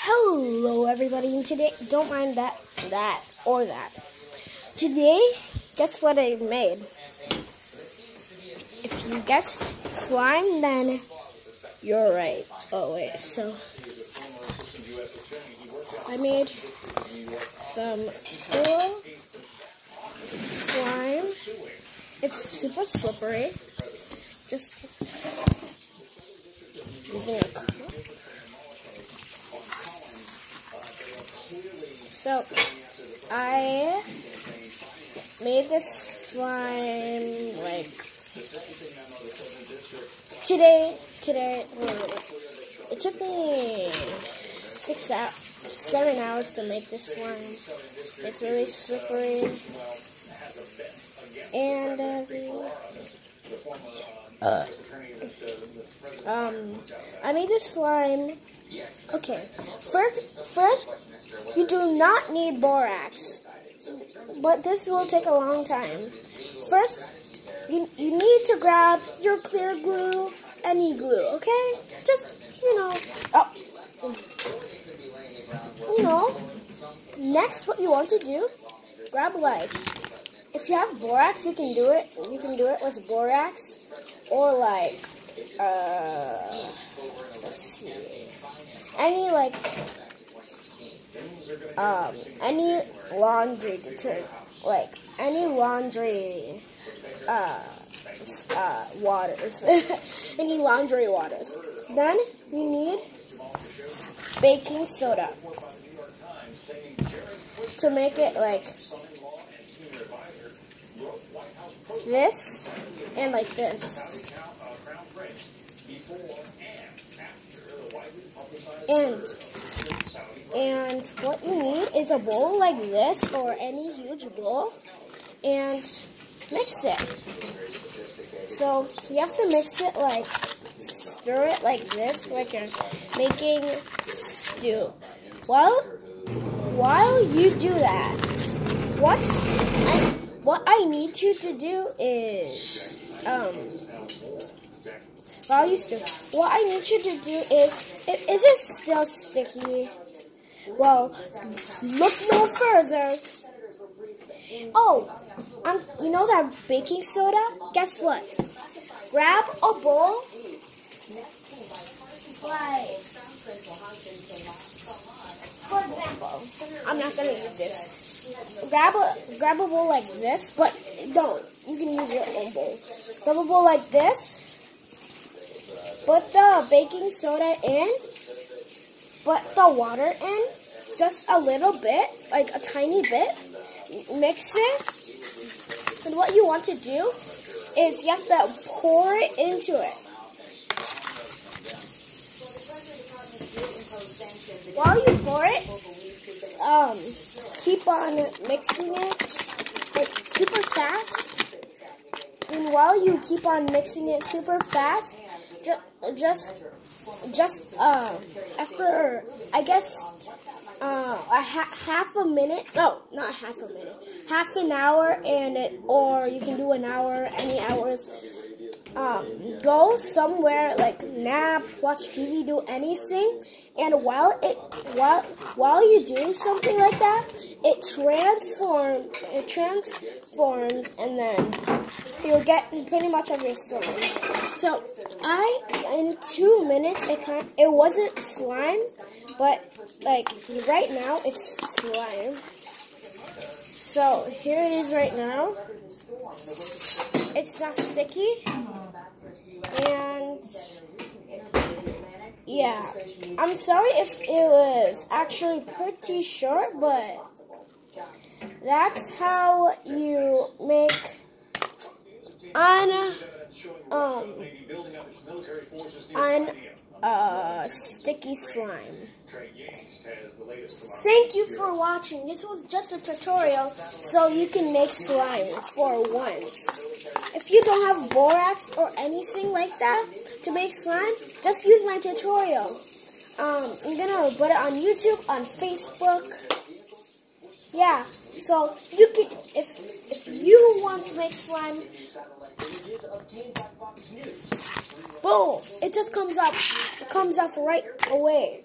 Hello everybody, and today, don't mind that. Today, guess what I made? If you guessed slime, then you're right. Oh wait, so I made some cool slime. It's super slippery. Just using a cup. So, I made this slime, like, today, it took me 7 hours to make this slime. It's really slippery, and, I made this slime. Okay, first, you do not need borax, but this will take a long time. First, you need to grab your clear glue, any glue, okay? Just, next what you want to do, grab like, if you have borax, you can do it with borax, or like, let's see, any laundry detergent, like any laundry waters, any laundry waters. Then you need baking soda to make it like this and like this. And what you need is a bowl like this or any huge bowl, and mix it. So you have to mix it like, stir it like this, like you're making stew. While you do that, what I need you to do is, while you stir, what I need you to do is it still sticky? Well, look no further. Oh, you know that baking soda? Guess what? Grab a bowl, like, for example, I'm not gonna use this. Grab a bowl like this, but don't. You can use your own bowl. Grab a bowl like this. Put the baking soda in. Put the water in. Just a little bit, like a tiny bit. Mix it. And what you want to do is you have to pour it into it. While you pour it, keep on mixing it like super fast. And while you keep on mixing it super fast, just after, I guess, half a minute, no, not half a minute, half an hour, or you can do an hour, any hours, go somewhere, like nap, watch TV, do anything, and while you do something like that, it transforms, and then you'll get pretty much of your slime. So in 2 minutes, it wasn't slime, but like right now it's slime. So here it is right now. It's not sticky, and yeah, I'm sorry if it was actually pretty short, but that's how you make sticky slime. Thank you for watching. This was just a tutorial so you can make slime for once. If you don't have borax or anything like that to make slime, just use my tutorial. I'm gonna put it on YouTube, on Facebook. Yeah, so you can, if you want to make slime, boom, it just comes up right away.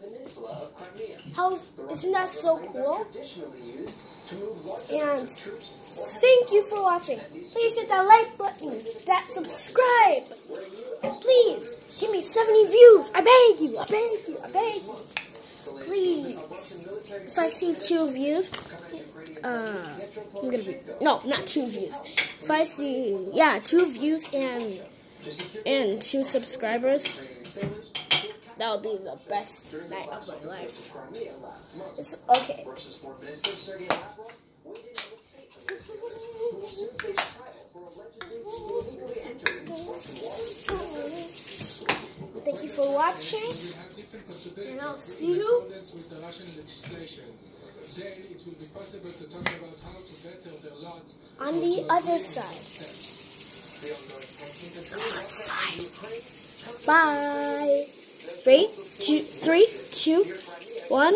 Isn't that so cool? And thank you for watching. Please hit that like button, that subscribe. Please give me 70 views. I beg you. I beg you. I beg you. Please. If I see 2 views, I'm gonna be not 2 views. If I see 2 views and 2 subscribers, that'll be the best night of my life. Okay. Thank you for watching, and I'll see you on the other side. Bye. 3, 2, 1.